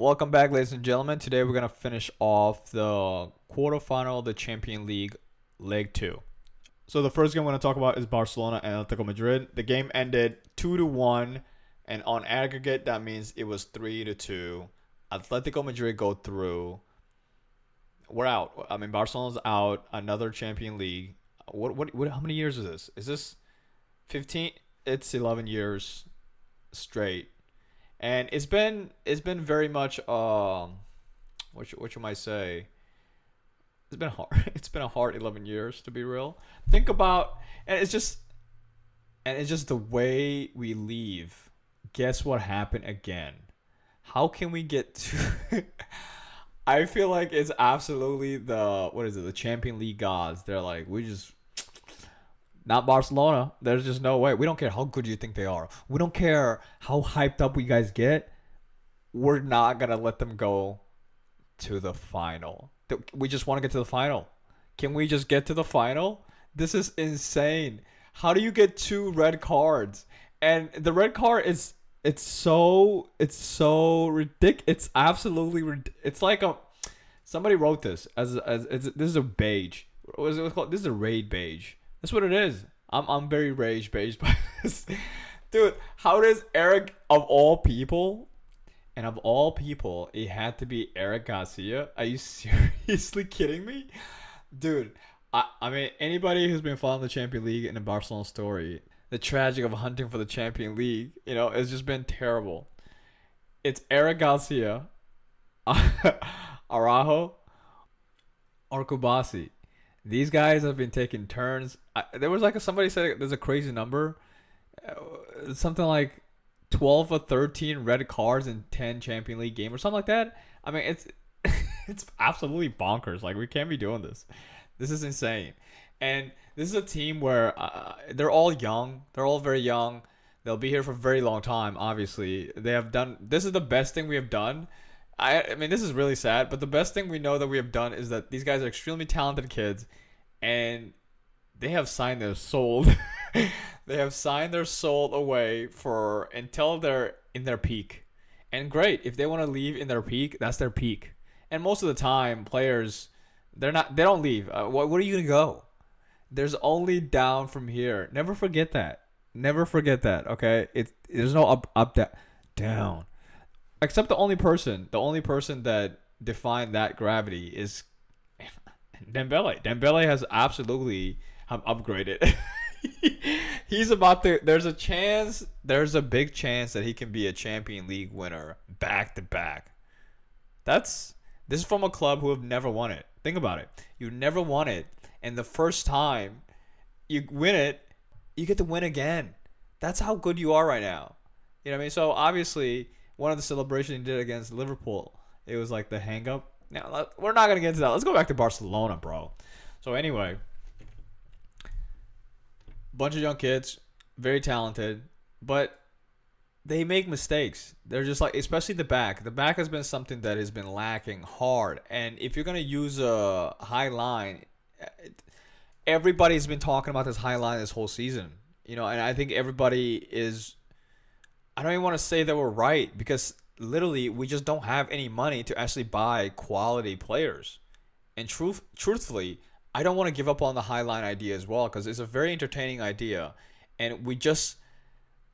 Welcome back, ladies and gentlemen. Today we're gonna finish off the quarterfinal of the Champion League, Leg Two. So the first game we're gonna talk about is Barcelona and Atletico Madrid. The game ended 2-1, and on aggregate that means it was 3-2. Atletico Madrid go through. We're out. I mean, Barcelona's out. Another Champion League. What? How many years is this? Is this 15? It's 11 years straight. And it's been very much what you might say, it's been hard. It's been a hard 11 years, to be real. Think about, and it's just the way we leave. Guess what happened again? How can we get to I feel like it's absolutely the, what is it, the Champion League gods. They're like, we just, not Barcelona. There's just no way. We don't care how good you think they are. We don't care how hyped up we guys get. We're not gonna let them go to the final. We just want to get to the final. Can we just get to the final? This is insane. How do you get two red cards? And the red card is, it's so ridiculous. It's absolutely it's like a, somebody wrote this as this is a beige. What is it called? This is a raid beige. That's what it is. I'm very rage beige by this. Dude, how does Eric, of all people, and of all people, it had to be Eric Garcia? Are you seriously kidding me? Dude, I mean, anybody who's been following the Champion League and the Barcelona story, the tragic of hunting for the Champion League, it's just been terrible. It's Eric Garcia, Araujo, or Kubasi. These guys have been taking turns. There was like somebody said there's a crazy number, something like 12 or 13 red cards in 10 Champion League games or something like that. I mean, it's it's absolutely bonkers. Like, we can't be doing this. This is insane. And this is a team where they're all young. They're all very young. They'll be here for a very long time. Obviously, they have done. This is the best thing we have done. I mean, this is really sad, but the best thing we know that we have done is that these guys are extremely talented kids, and they have signed their soul. They have signed their soul away for until they're in their peak. And great, if they want to leave in their peak, that's their peak. And most of the time, players, they don't leave. What are you gonna go? There's only down from here. Never forget that. Never forget that. Okay, there's no up, down. Except the only person that defined that gravity is Dembele. Dembele has absolutely upgraded. He's about to. There's a big chance that he can be a Champion League winner back to back. This is from a club who have never won it. Think about it. You never won it, and the first time you win it, you get to win again. That's how good you are right now. You know what I mean? So obviously, one of the celebrations he did against Liverpool, it was like the hang up. Now, we're not going to get into that. Let's go back to Barcelona, bro. So anyway, bunch of young kids, very talented, but they make mistakes. They're just like, especially the back. The back has been something that has been lacking hard. And if you're going to use a high line, everybody's been talking about this high line this whole season. And I think everybody is, I don't even want to say that we're right, because literally we just don't have any money to actually buy quality players. And truthfully, I don't want to give up on the high line idea as well, because it's a very entertaining idea, and we just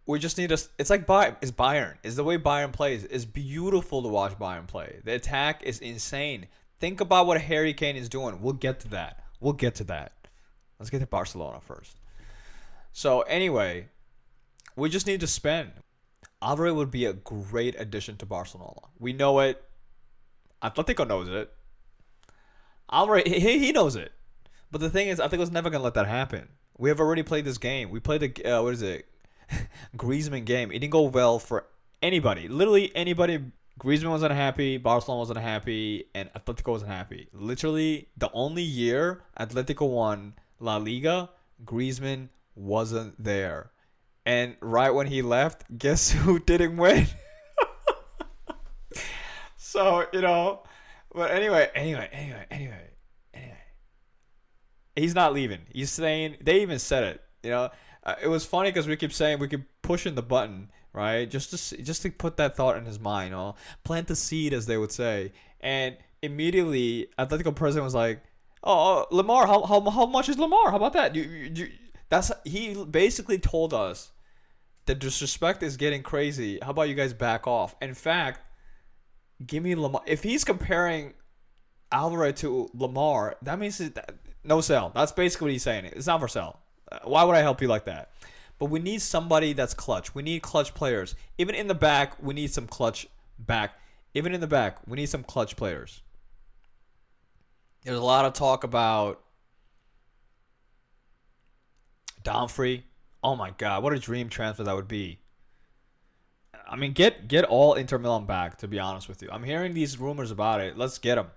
need to. It's like it's Bayern. It's the way Bayern plays. It's beautiful to watch Bayern play. The attack is insane. Think about what Harry Kane is doing. We'll get to that. Let's get to Barcelona first. So anyway, we just need to spend. Alvarez would be a great addition to Barcelona. We know it. Atletico knows it. Alvarez, he knows it. But the thing is, Atletico's never going to let that happen. We have already played this game. We played the, what is it? Griezmann game. It didn't go well for anybody. Literally anybody. Griezmann wasn't happy. Barcelona wasn't happy. And Atletico wasn't happy. Literally, the only year Atletico won La Liga, Griezmann wasn't there. And right when he left, guess who didn't win? So, but anyway. He's not leaving. He's saying, they even said it. It was funny because we keep saying we keep pushing the button. right? Just to put that thought in his mind, plant the seed, as they would say. And immediately, Atletico president was like, "Oh, Lamar, how much is Lamar? How about that?" He basically told us the disrespect is getting crazy. How about you guys back off? In fact, give me Lamar. If he's comparing Alvarez to Lamar, that means no sell. That's basically what he's saying. It's not for sale. Why would I help you like that? But we need somebody that's clutch. We need clutch players. Even in the back, we need some clutch back. Even in the back, we need some clutch players. There's a lot of talk about Dumfries. Oh my God, what a dream transfer that would be. I mean, get all Inter Milan back, to be honest with you. I'm hearing these rumors about it. Let's get them.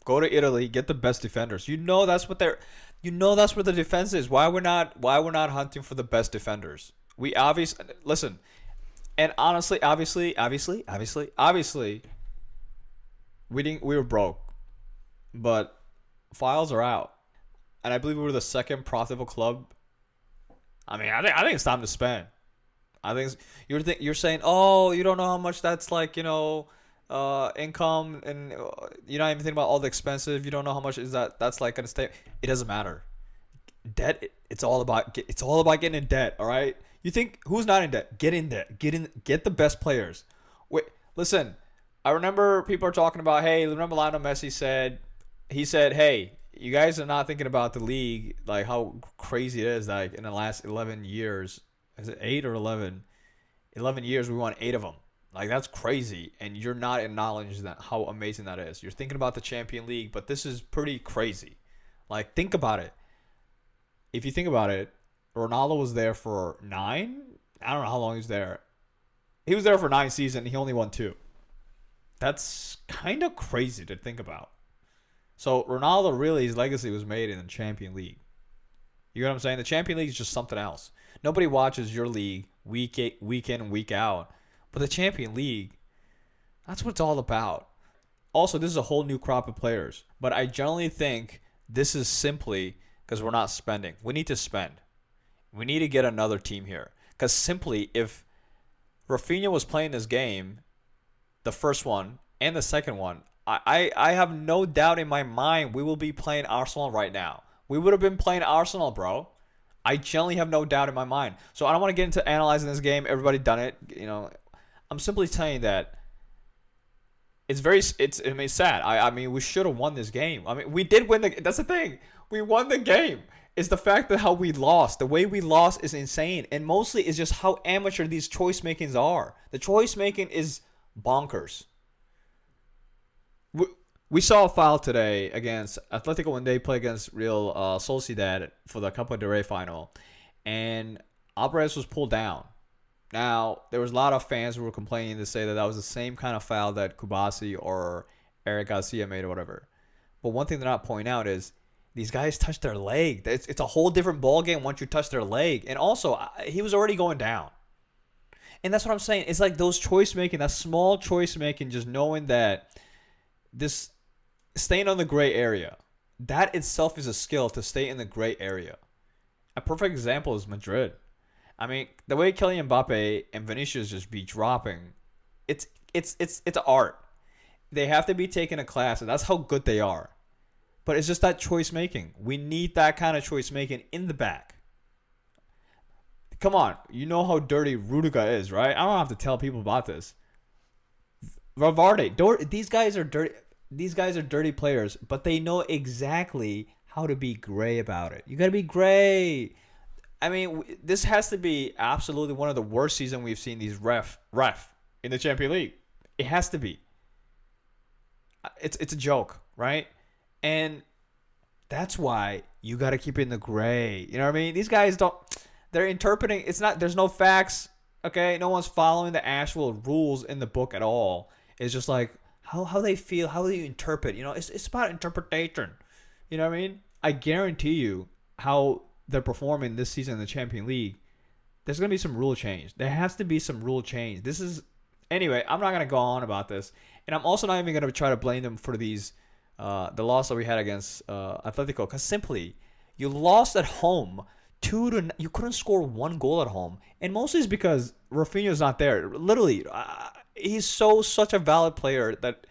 Go to Italy, get the best defenders. That's what that's where the defense is. Why we're not hunting for the best defenders? We obviously listen. And honestly, obviously, we were broke. But files are out. And I believe we were the second profitable club. I mean, I think it's time to spend. I think you're saying, "Oh, you don't know how much that's like, income, and you're not even thinking about all the expenses. You don't know how much is that's like going to stay." It doesn't matter. Debt, it's all about getting in debt, all right? You think who's not in debt? Get in debt. Get the best players. Wait, listen. I remember people are talking about, hey, remember Lionel Messi said, "Hey, you guys are not thinking about the league, like how crazy it is, like in the last 11 years, is it 8 or 11? 11 years, we won 8 of them. Like, that's crazy, and you're not acknowledging that how amazing that is. You're thinking about the Champions League, but this is pretty crazy. Like, think about it. If you think about it, Ronaldo was there for 9? I don't know how long he was there. He was there for 9 seasons, he only won 2. That's kind of crazy to think about. So, Ronaldo, really, his legacy was made in the Champions League. You know what I'm saying? The Champions League is just something else. Nobody watches your league week in and week out. But the Champions League, that's what it's all about. Also, this is a whole new crop of players. But I generally think this is simply because we're not spending. We need to spend. We need to get another team here. Because simply, if Rafinha was playing this game, the first one and the second one, I have no doubt in my mind we will be playing Arsenal right now. We would have been playing Arsenal, bro. I generally have no doubt in my mind. So I don't want to get into analyzing this game. Everybody done it. I'm simply saying that it's sad. I mean, we should have won this game. I mean, we did win that's the thing. We won the game. It's the fact that how we lost. The way we lost is insane. And mostly it's just how amateur these choice makings are. The choice making is bonkers. We saw a foul today against Atletico when they play against Real Sociedad for the Copa del Rey final. And Alvarez was pulled down. Now, there was a lot of fans who were complaining to say that was the same kind of foul that Kubasi or Eric Garcia made or whatever. But one thing they're not pointing out is these guys touched their leg. It's a whole different ballgame once you touch their leg. And also, he was already going down. And that's what I'm saying. It's like those choice making, that small choice making, just knowing that this staying on the gray area, that itself is a skill to stay in the gray area. A perfect example is Madrid. I mean, the way Kylian Mbappe and Vinicius just be dropping, it's art. They have to be taking a class, and that's how good they are. But it's just that choice making. We need that kind of choice making in the back. Come on, you know how dirty Rudiger is, right? I don't have to tell people about this. Valverde, these guys are dirty. These guys are dirty players, but they know exactly how to be gray about it. You got to be gray. I mean, this has to be absolutely one of the worst seasons we've seen these ref in the Champions League. It has to be. It's a joke, right? And that's why you got to keep it in the gray. You know what I mean? These guys they're interpreting. There's no facts. Okay, no one's following the actual rules in the book at all. It's just like how they feel, how they interpret. It's about interpretation. You know what I mean? I guarantee you how they're performing this season in the Champions League. There's gonna be some rule change. There has to be some rule change. Anyway. I'm not gonna go on about this, and I'm also not even gonna try to blame them for the loss that we had against Atletico, because simply you lost at home You couldn't score one goal at home, and mostly it's because Rafinha's not there. Literally, he's such a valid player that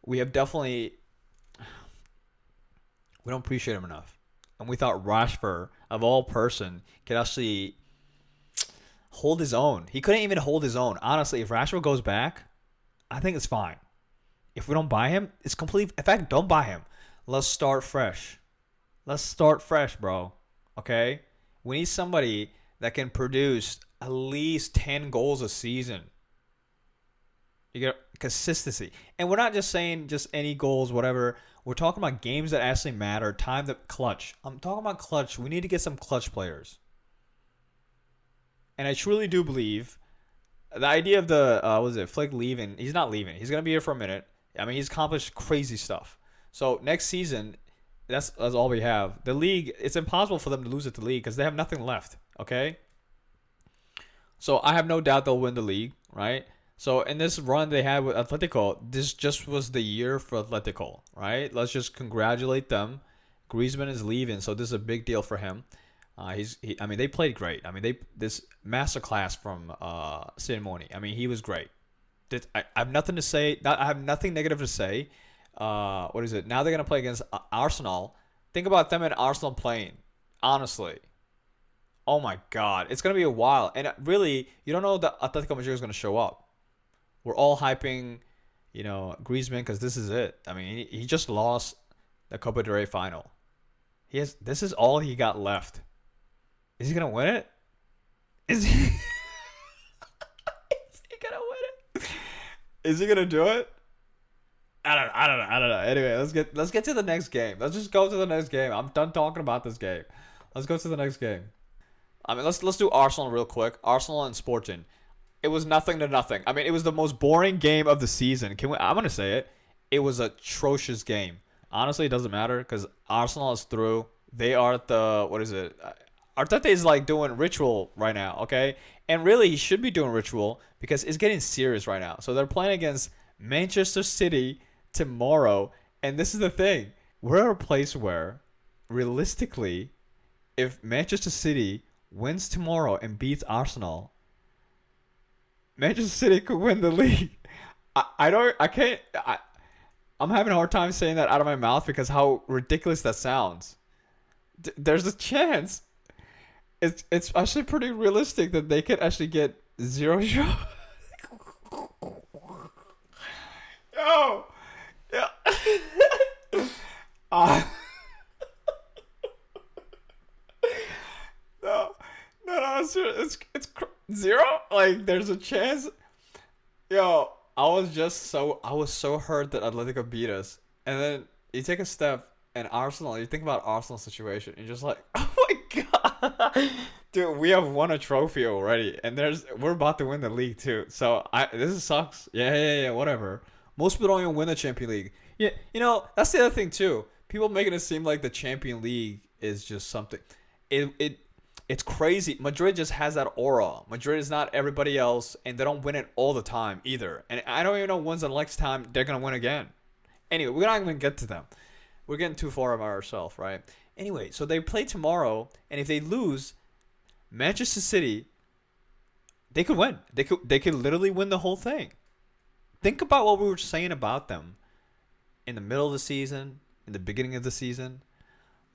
we have definitely we don't appreciate him enough. And we thought Rashford, of all person, could actually hold his own. He couldn't even hold his own. Honestly, if Rashford goes back, I think it's fine. If we don't buy him, it's complete. In fact, don't buy him. Let's start fresh. Let's start fresh, bro. Okay? We need somebody that can produce at least 10 goals a season. You get consistency. And we're not just saying just any goals, whatever. We're talking about games that actually matter. Time that clutch. I'm talking about clutch. We need to get some clutch players. And I truly do believe the idea of the, Flick leaving. He's not leaving. He's going to be here for a minute. I mean, he's accomplished crazy stuff. So next season, that's all we have. The league, it's impossible for them to lose at the league because they have nothing left. Okay? So I have no doubt they'll win the league, right? So in this run they had with Atletico, this just was the year for Atletico, right? Let's just congratulate them. Griezmann is leaving, so this is a big deal for him. I mean, they played great. I mean, this masterclass from Simeone. I mean, he was great. I have nothing to say. I have nothing negative to say. What is it? Now they're gonna play against Arsenal. Think about them and Arsenal playing. Honestly, oh my God, it's gonna be a while. And really, you don't know that Atletico Madrid is gonna show up. We're all hyping, Griezmann because this is it. I mean, he just lost the Copa del Rey final. This is all he got left. Is he gonna win it? Is he? Is he gonna win it? Is he gonna do it? I don't know. Anyway, let's get to the next game. Let's just go to the next game. I'm done talking about this game. Let's go to the next game. I mean, let's do Arsenal real quick. Arsenal and Sporting. It was nothing to nothing. I mean, it was the most boring game of the season. I'm gonna say it. It was an atrocious game. Honestly, it doesn't matter because Arsenal is through. They are at the what is it? Arteta is like doing ritual right now, okay? And really, he should be doing ritual because it's getting serious right now. So they're playing against Manchester City tomorrow, and this is the thing: we're at a place where, realistically, if Manchester City wins tomorrow and beats Arsenal, Manchester City could win the league. I'm having a hard time saying that out of my mouth because how ridiculous that sounds. There's a chance. It's actually pretty realistic that they could actually get 0 shots. Yo, yeah. No, it's zero. Like, there's a chance. Yo, I was so hurt that Atletico beat us, and then you take a step, and Arsenal. You think about Arsenal's situation, and you're just like, oh my God, dude, we have won a trophy already, and we're about to win the league too. So this sucks. Yeah, whatever. Most people don't even win the Champions League. Yeah, that's the other thing too. People making it seem like the Champions League is just something. It's crazy. Madrid just has that aura. Madrid is not everybody else, and they don't win it all the time either. And I don't even know when's the next time they're going to win again. Anyway, we're not even going to get to them. We're getting too far of ourselves, right? Anyway, so they play tomorrow, and if they lose, Manchester City, they could win. They could literally win the whole thing. Think about what we were saying about them in the middle of the season, in the beginning of the season.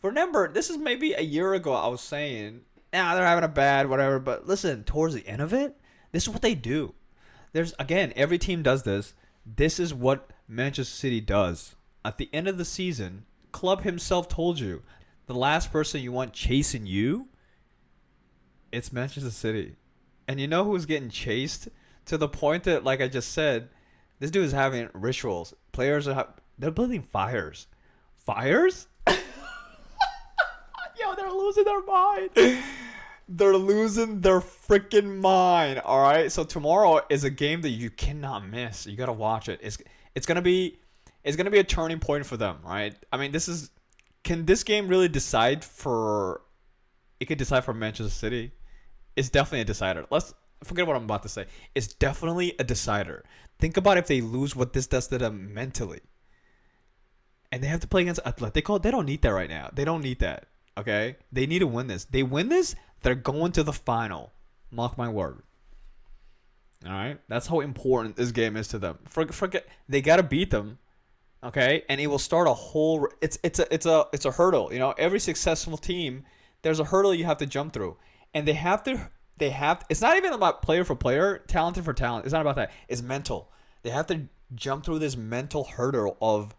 Remember, this is maybe a year ago I was saying, they're having a bad whatever, but listen, towards the end of it, this is what they do. Again, every team does this. This is what Manchester City does. At the end of the season, Klopp himself told you, the last person you want chasing you, it's Manchester City. And you know who's getting chased? To the point that, like I just said, this dude is having rituals. Players they're building fires. Fires? Yo, they're losing their mind. They're losing their freaking mind. All right. So tomorrow is a game that you cannot miss. You gotta watch it. It's gonna be a turning point for them, right? I mean, can this game really decide for? It could decide for Manchester City. It's definitely a decider. Let's forget what I'm about to say. It's definitely a decider. Think about if they lose, what this does to them mentally. And they have to play against Atletico. They don't need that right now. They don't need that. Okay, they need to win this. They win this, they're going to the final. Mark my word. All right, that's how important this game is to them. Forget they gotta beat them. Okay, and it will start a whole. It's a hurdle. Every successful team, there's a hurdle you have to jump through, and they have to. It's not even about player for player, talented for talent. It's not about that. It's mental. They have to jump through this mental hurdle of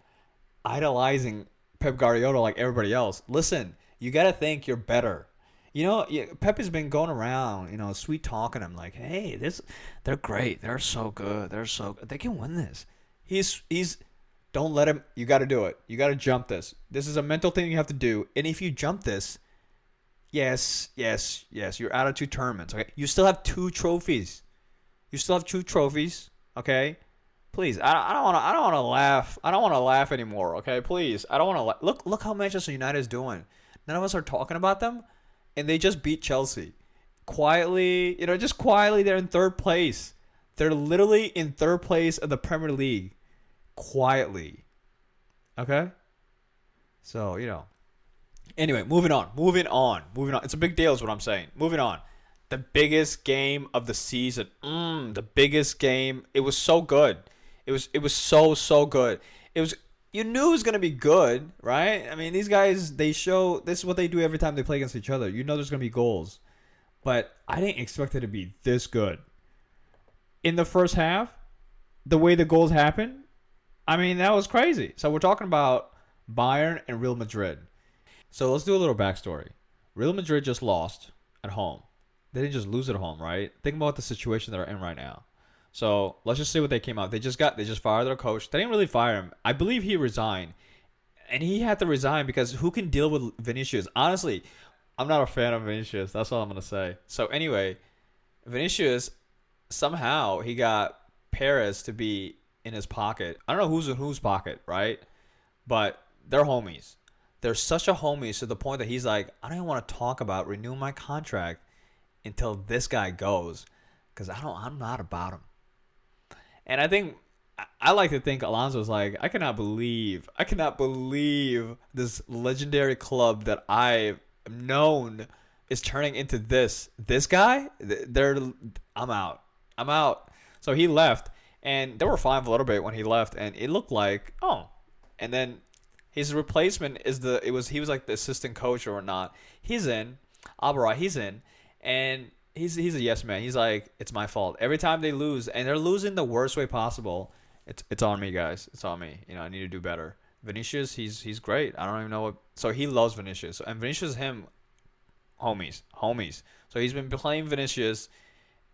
idolizing Pep Guardiola like everybody else. Listen, you got to think you're better. Pep has been going around, sweet talking him like, hey, they're great. They're so good. They can win this. He's don't let him. You got to do it. You got to jump this. This is a mental thing you have to do. And if you jump this, yes, you're out of 2 tournaments. Okay, you still have 2 trophies. Okay, please. I don't want to laugh. I don't want to laugh anymore. Okay, please. I don't want to look how Manchester United is doing. None of us are talking about them. And they just beat Chelsea. Quietly, just quietly, they're in 3rd place. They're literally in 3rd place of the Premier League. Quietly. Okay? So, Anyway, moving on. It's a big deal is what I'm saying. Moving on. The biggest game of the season. The biggest game. It was so good. It was so good. You knew it was going to be good, right? I mean, these guys, they show, this is what they do every time they play against each other. You know there's going to be goals. But I didn't expect it to be this good. In the first half, the way the goals happened, I mean, that was crazy. So we're talking about Bayern and Real Madrid. So let's do a little backstory. Real Madrid just lost at home. They didn't just lose at home, right? Think about the situation they're in right now. So let's just see what they came out. They just fired their coach. They didn't really fire him. I believe he resigned. And he had to resign because who can deal with Vinicius? Honestly, I'm not a fan of Vinicius. That's all I'm going to say. So anyway, Vinicius, somehow he got Perez to be in his pocket. I don't know who's in whose pocket, right? But they're homies. They're such a homies to the point that he's like, I don't even want to talk about renewing my contract until this guy goes because I'm not about him. And I like to think Alonso's like, I cannot believe this legendary club that I've known is turning into this guy. I'm out. So he left, and they were fine for a little bit when he left, and it looked like, and then his replacement he was like the assistant coach or not. He's in, Albarat, and he's a yes man. He's like, it's my fault. Every time they lose, and they're losing the worst way possible, it's on me, guys. It's on me. I need to do better. Vinicius, he's great. I don't even know what. So he loves Vinicius, and Vinicius, him, homies. So he's been playing Vinicius,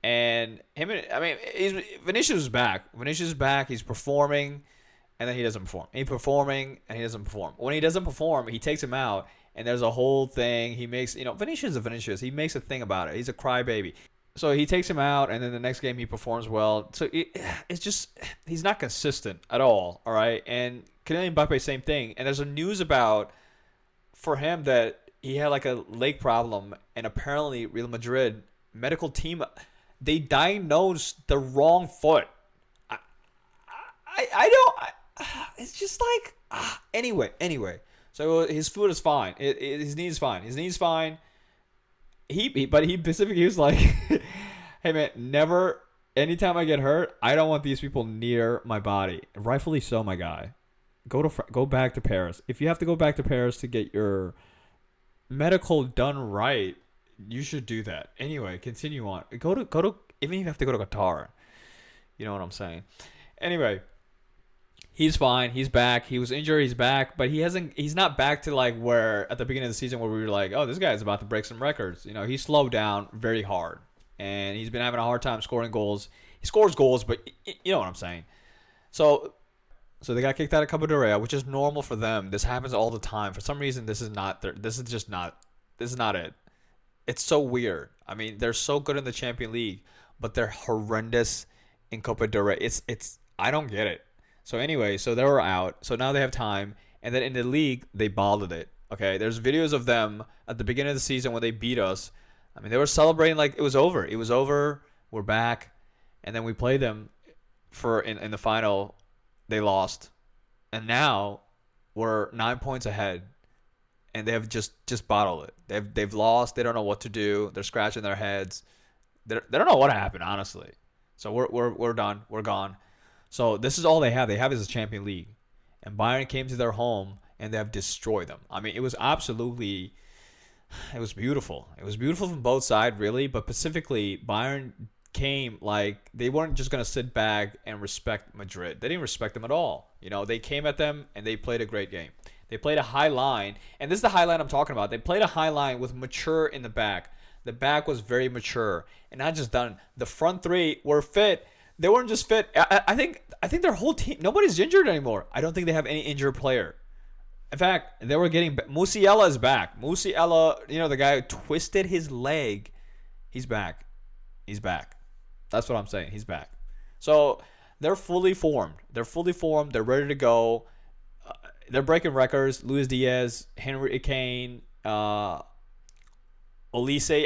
and Vinicius is back. Vinicius is back. He's performing, and then he doesn't perform. He's performing, and he doesn't perform. When he doesn't perform, he takes him out. And there's a whole thing. He makes, Vinicius is Vinicius. He makes a thing about it. He's a crybaby. So he takes him out, and then the next game he performs well. So it's just, he's not consistent at all right? And Kylian Mbappe, same thing. And there's a news about, for him, that he had like a leg problem. And apparently Real Madrid medical team, they diagnosed the wrong foot. I don't, it's just like, anyway. So his foot is fine. His knee is fine. But he specifically was like, hey man, never. Anytime I get hurt, I don't want these people near my body. Rightfully so, my guy. Go back to Paris. If you have to go back to Paris to get your medical done right, you should do that. Anyway, continue on. Go to. Even if you have to go to Qatar, you know what I'm saying. Anyway. He's fine. He's back. He was injured. He's back, but he's not back to like where at the beginning of the season where we were like, oh, this guy's about to break some records. He slowed down very hard, and he's been having a hard time scoring goals. He scores goals, but you know what I'm saying. So they got kicked out of Copa del Rey, which is normal for them. This happens all the time. For some reason, this is not it. It's so weird. I mean, they're so good in the Champions League, but they're horrendous in Copa del Rey. It's I don't get it. So anyway, so they were out. So now they have time. And then in the league, they balled it. Okay, there's videos of them at the beginning of the season when they beat us. I mean, they were celebrating like it was over. It was over. We're back. And then we played them in the final. They lost. And now we're 9 points ahead. and they have just bottled it. They've lost. They don't know what to do. They're scratching their heads. They don't know what happened, honestly. So we're done. We're gone. So this is all they have. They have is a Champion League, and Bayern came to their home and they have destroyed them. I mean, it was absolutely, it was beautiful. It was beautiful from both sides, really. But specifically, Bayern came like they weren't just gonna sit back and respect Madrid. They didn't respect them at all. You know, they came at them and they played a great game. They played a high line, and this is the high line I'm talking about. They played a high line with mature in the back. The back was very mature, and not just done. The front three were fit. They weren't just fit. I think their whole team. Nobody's injured anymore. I don't think they have any injured player. In fact, they were getting. Musiala is back. Musiala, you know, the guy who twisted his leg, he's back. He's back. That's what I'm saying. He's back. So they're fully formed. They're fully formed. They're ready to go. They're breaking records. Luis Diaz, Henry Kane, Olise.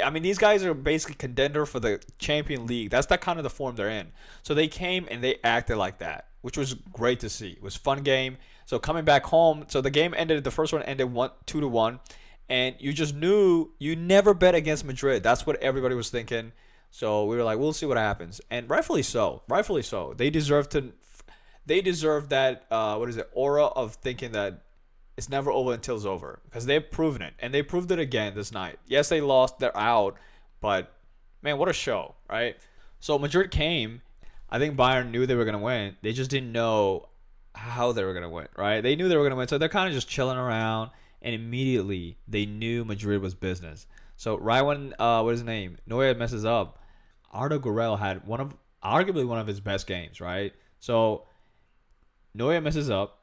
I mean, these guys are basically contender for the Champion League. That's that kind of the form they're in. So they came and they acted like that, which was great to see. It was a fun game. So coming back home, so the game ended. The first one ended 2-1, and you just knew you never bet against Madrid. That's what everybody was thinking. So we were like, we'll see what happens, and rightfully so. Rightfully so. They deserve to. They deserve that. Aura of thinking that it's never over until it's over, because they've proven it, and they proved it again this night. Yes, they lost. They're out, but man, what a show, right? So Madrid came. I think Bayern knew they were gonna win. They just didn't know how they were gonna win, right? They knew they were gonna win, so they're kind of just chilling around, and immediately they knew Madrid was business. So right when what is his name? Neuer messes up. Arda Güler had arguably one of his best games, right? So Neuer messes up.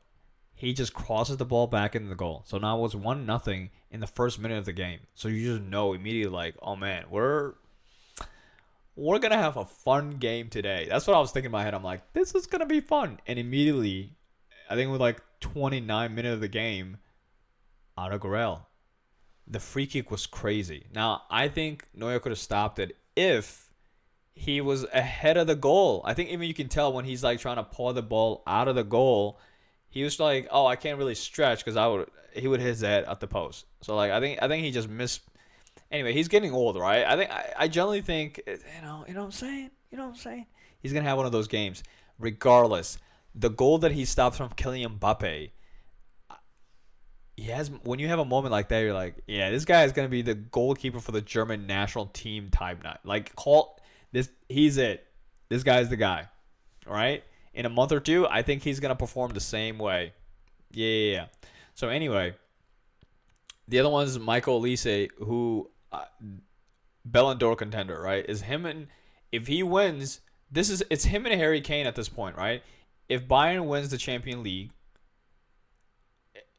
He just crosses the ball back into the goal. So now it was 1-0 in the first minute of the game. So you just know immediately, like, oh man, we're gonna have a fun game today. That's what I was thinking in my head. I'm like, this is gonna be fun. And immediately, I think with like 29 minutes of the game, Arda Güler, the free kick was crazy. Now I think Neuer could have stopped it if he was ahead of the goal. I think even you can tell when he's like trying to pull the ball out of the goal, he was like, "Oh, I can't really stretch because he would hit his head at the post." So like I think he just missed. Anyway, he's getting old, right? I generally think you know what I'm saying. You know what I'm saying? He's gonna have one of those games. Regardless, the goal that he stopped from Kylian Mbappe, he has. When you have a moment like that, you're like, yeah, this guy is gonna be the goalkeeper for the German national team type night. Like call this, he's it. This guy's the guy, all right? In a month or two, I think he's going to perform the same way. Yeah. So anyway, the other one is Michael Olise, who Ballon d'Or contender, right? Is him, and if he wins, it's him and Harry Kane at this point, right? If Bayern wins the Champions League,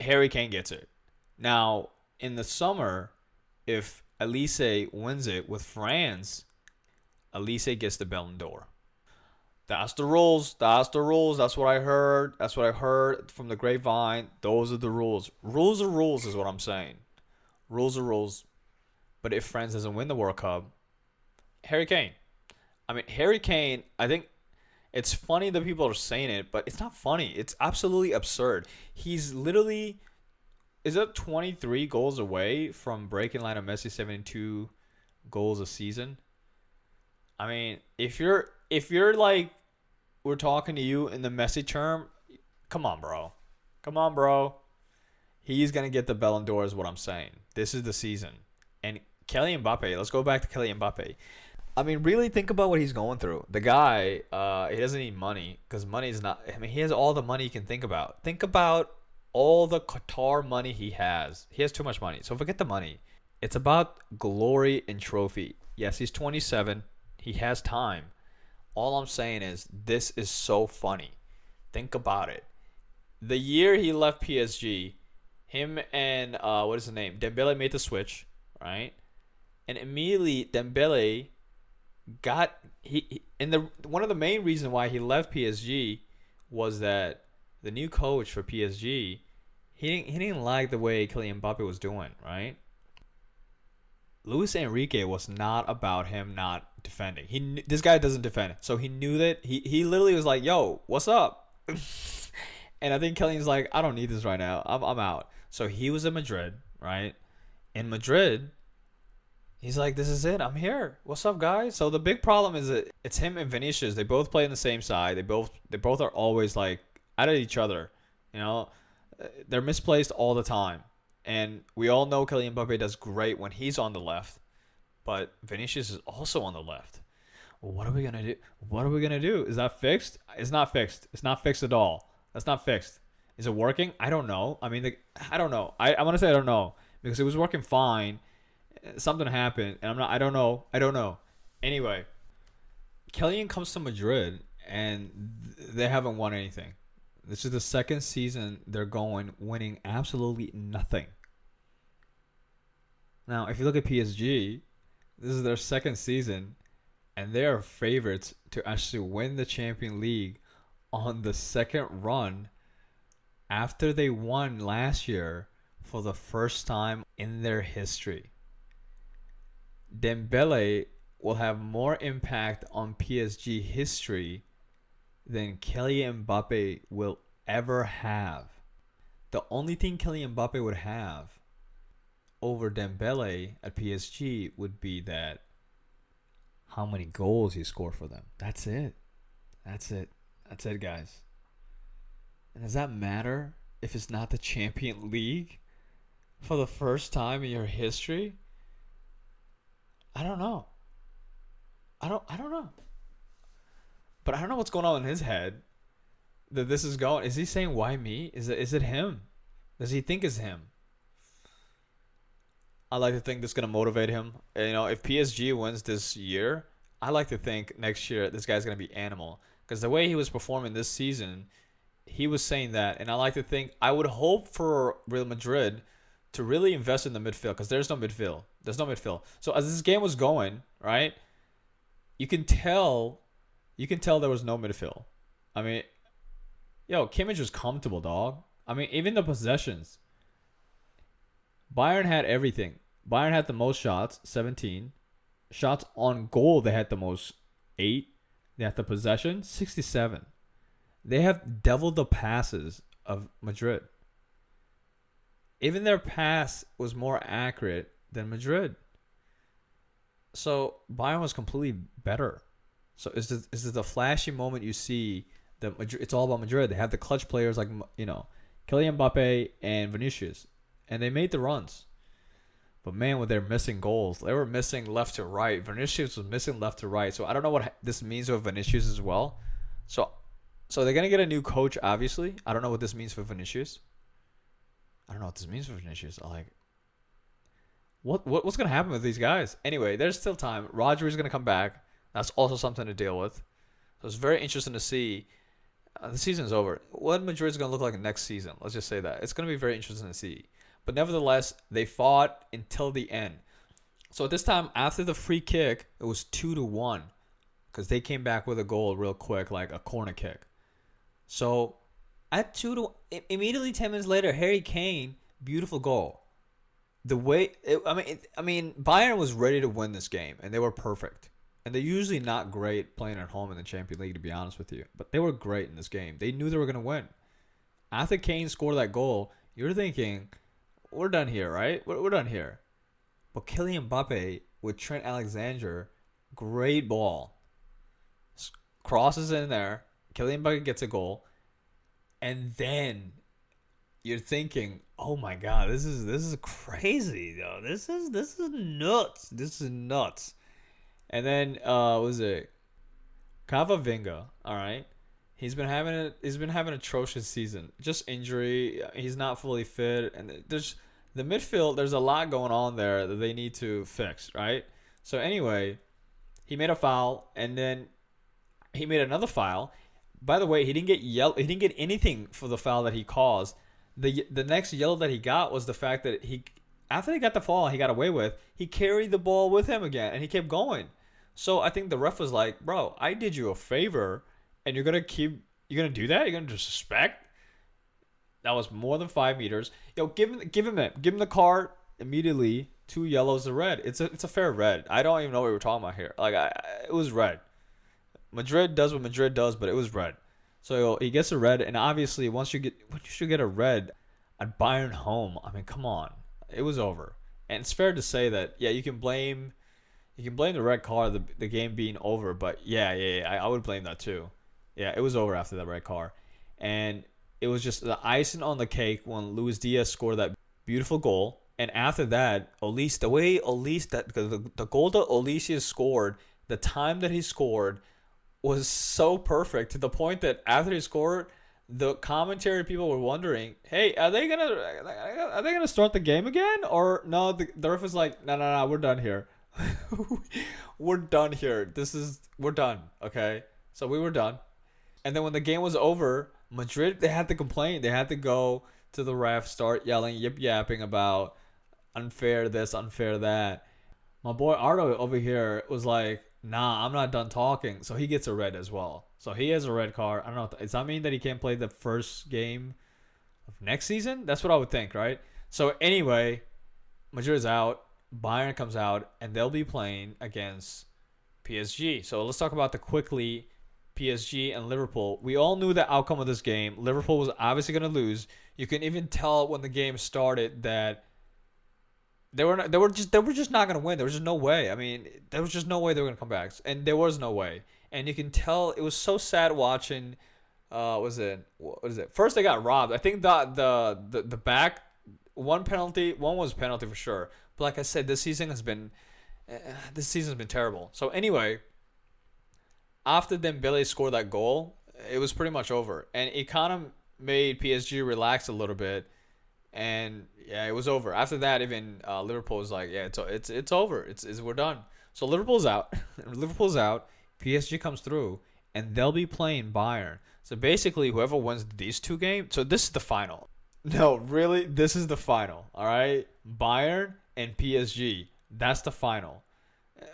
Harry Kane gets it. Now, in the summer, if Olise wins it with France, Olise gets the Ballon d'Or. That's the rules. That's the rules. That's what I heard. That's what I heard from the grapevine. Those are the rules. Rules are rules is what I'm saying. Rules are rules. But if France doesn't win the World Cup, Harry Kane. I mean, Harry Kane, I think it's funny that people are saying it, but it's not funny. It's absolutely absurd. He's literally, is it 23 goals away from breaking Lionel Messi 72 goals a season? I mean, if you're like, we're talking to you in the Messi term, come on, bro. Come on, bro. He's going to get the Ballon d'Or is what I'm saying. This is the season. And Kylian Mbappe, let's go back to Kylian Mbappe. I mean, really think about what he's going through. The guy, he doesn't need money because money is not, I mean, he has all the money you can think about. Think about all the Qatar money he has. He has too much money. So forget the money. It's about glory and trophy. Yes, he's 27. He has time. All I'm saying is this is so funny. Think about it. The year he left PSG, him and what is his name? Dembele made the switch, right? And immediately Dembele got one of the main reasons why he left PSG was that the new coach for PSG, he didn't like the way Kylian Mbappe was doing, right? Luis Enrique was not about him not defending. This guy doesn't defend, so he knew that. He literally was like, "Yo, what's up?" And I think Kylian's like, "I don't need this right now. I'm out." So he was in Madrid, right? In Madrid, he's like, this is it. I'm here. What's up, guys? So the big problem is that it's him and Vinicius. They both play in the same side. They both are always like at each other. You know, they're misplaced all the time. And we all know Kylian Mbappe does great when he's on the left, but Vinicius is also on the left. Well, what are we gonna do? What are we gonna do? Is that fixed? It's not fixed. It's not fixed at all. That's not fixed. Is it working? I don't know. I mean, I don't know. I want to say I don't know because it was working fine. Something happened, and I'm not. I don't know. I don't know. Anyway, Kylian comes to Madrid, and they haven't won anything. This is the second season they're going, winning absolutely nothing. Now, if you look at PSG, this is their second season, and they are favorites to actually win the Champions League on the second run after they won last year for the first time in their history. Dembele will have more impact on PSG history than Kylian Mbappe will ever have. The only thing Kylian Mbappe would have over Dembele at PSG would be that how many goals he scored for them. That's it. That's it. That's it, guys. And does that matter if it's not the Champions League for the first time in your history? I don't know. I don't know. But I don't know what's going on in his head that this is going. Is he saying why me? Is it him? Does he think it's him? I like to think this is going to motivate him. You know, if PSG wins this year, I like to think next year this guy's going to be animal. Because the way he was performing this season, he was saying that. And I like to think, I would hope for Real Madrid to really invest in the midfield. Because there's no midfield. There's no midfield. So as this game was going, right, you can tell there was no midfield. I mean, Kimmich was comfortable, dog. I mean, even the possessions. Bayern had everything. Bayern had the most shots, 17. Shots on goal, they had the most, 8. They had the possession, 67. They have doubled the passes of Madrid. Even their pass was more accurate than Madrid. So Bayern was completely better. So is it the flashy moment you see that Madrid, it's all about Madrid. They have the clutch players like, Kylian Mbappe and Vinicius. And they made the runs. But man, when they're missing goals, they were missing left to right. Vinicius was missing left to right. So I don't know what this means with Vinicius as well. So they're going to get a new coach, obviously. I don't know what this means for Vinicius. I don't know what this means for Vinicius. What's going to happen with these guys? Anyway, there's still time. Rodri is going to come back. That's also something to deal with. So it's very interesting to see. The season's over. What Madrid's going to look like next season? Let's just say that. It's going to be very interesting to see. But nevertheless, they fought until the end. So at this time, after the free kick, it was 2-1. Because they came back with a goal real quick, like a corner kick. So at 2-1, immediately 10 minutes later, Harry Kane, beautiful goal. Bayern was ready to win this game, and they were perfect. And they're usually not great playing at home in the Champions League, to be honest with you. But they were great in this game. They knew they were going to win. After Kane scored that goal, you're thinking, we're done here, right? We're done here. But Kylian Mbappe with Trent Alexander, great ball. Crosses in there. Kylian Mbappe gets a goal. And then you're thinking, oh my God, this is crazy, though. This is nuts. This is nuts. And then what was it? Camavinga, all right. He's been having an atrocious season. Just injury. He's not fully fit, and there's the midfield. There's a lot going on there that they need to fix, right? So anyway, he made a foul, and then he made another foul. By the way, he didn't get He didn't get anything for the foul that he caused. The next yellow that he got was the fact that after he got the foul he got away with, he carried the ball with him again, and he kept going. So I think the ref was like, bro, I did you a favor, and you're going to do that? You're going to disrespect? That was more than 5 meters. Give him the card immediately. 2 yellows, a red. It's a fair red. I don't even know what we're talking about here. It was red. Madrid does what Madrid does, but it was red. So he gets a red, and obviously once you get a red at Bayern home, I mean, come on. It was over. And it's fair to say that yeah, you can blame the red card, the game being over, but I would blame that too. Yeah, it was over after that red card. And it was just the icing on the cake when Luis Diaz scored that beautiful goal. And after that, Elise, the way Elise, the goal that Alicia scored, the time that he scored was so perfect to the point that after he scored, the commentary people were wondering, "Hey, are they gonna start the game again?" Or no, the ref was like, "No, we're done here. We're done here. We're done. Okay, so we were done." And then when the game was over, Madrid, they had to complain. They had to go to the ref, start yelling, yip yapping about unfair this, unfair that. My boy Ardo over here was like, "Nah, I'm not done talking." So he gets a red as well. So he has a red card. I don't know. Does that mean that he can't play the first game of next season? That's what I would think, right? So anyway, Madrid is out. Bayern comes out, and they'll be playing against PSG. So let's talk about quickly PSG and Liverpool. We all knew the outcome of this game. Liverpool was obviously going to lose. You can even tell when the game started that they were just not going to win. There was just no way. I mean, there was just no way they were going to come back, and there was no way. And you can tell it was so sad watching. What is it? First they got robbed. I think the back one was penalty for sure. But like I said, this season's been terrible. So anyway, after Dembele scored that goal, it was pretty much over, and it kind of made PSG relax a little bit. And yeah, it was over. After that, even Liverpool was like, "Yeah, it's over. We're done." So Liverpool's out. Liverpool's out. PSG comes through, and they'll be playing Bayern. So basically, whoever wins these two games. So this is the final. No, really, this is the final. All right, Bayern and PSG. That's the final.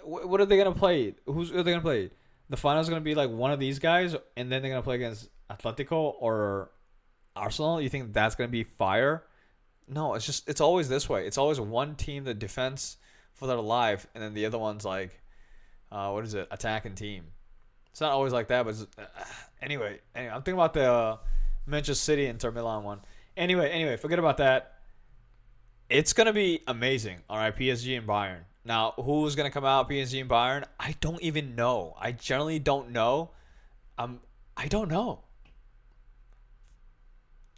What are they gonna play? Who are they gonna play? The final is gonna be like one of these guys, and then they're gonna play against Atletico or Arsenal. You think that's gonna be fire? No, it's always this way. It's always one team that defends for their life, and then the other one's like, attacking team. It's not always like that, but anyway, I'm thinking about the Manchester City Inter Milan one. Anyway, forget about that. It's gonna be amazing. All right, PSG and Bayern. Now, who's gonna come out? PSG and Bayern? I don't even know. I generally don't know. I don't know.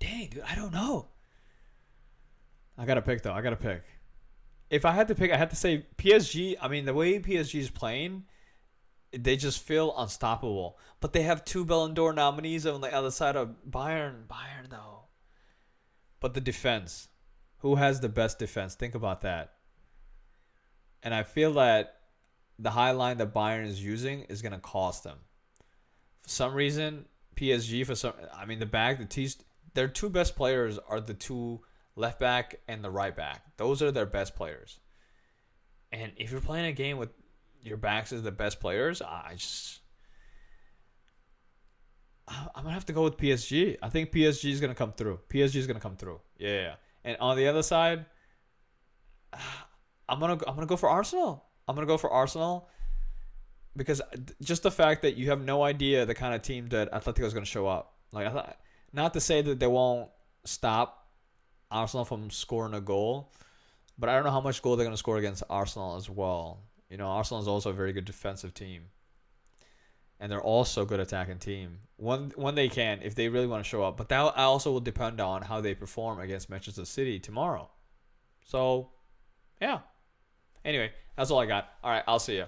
Dang, dude, I don't know. I gotta pick though. If I had to pick, I had to say PSG. I mean, the way PSG is playing, they just feel unstoppable. But they have two Ballon d'Or nominees on the other side of Bayern. Bayern though. But the defense, who has the best defense? Think about that. And I feel that the high line that Bayern is using is gonna cost them. For some reason, PSG their two best players are the two left back and the right back. Those are their best players. And if you're playing a game with your backs as the best players, I'm gonna have to go with PSG. I think PSG is gonna come through. Yeah. And on the other side, I'm gonna go for Arsenal. Because just the fact that you have no idea the kind of team that Atletico is gonna show up. Like, not to say that they won't stop Arsenal from scoring a goal, but I don't know how much goal they're going to score against Arsenal as well. You know, Arsenal is also a very good defensive team, and they're also a good attacking team when they can, if they really want to show up. But that also will depend on how they perform against Manchester City tomorrow. So, yeah. Anyway, that's all I got. All right, I'll see you.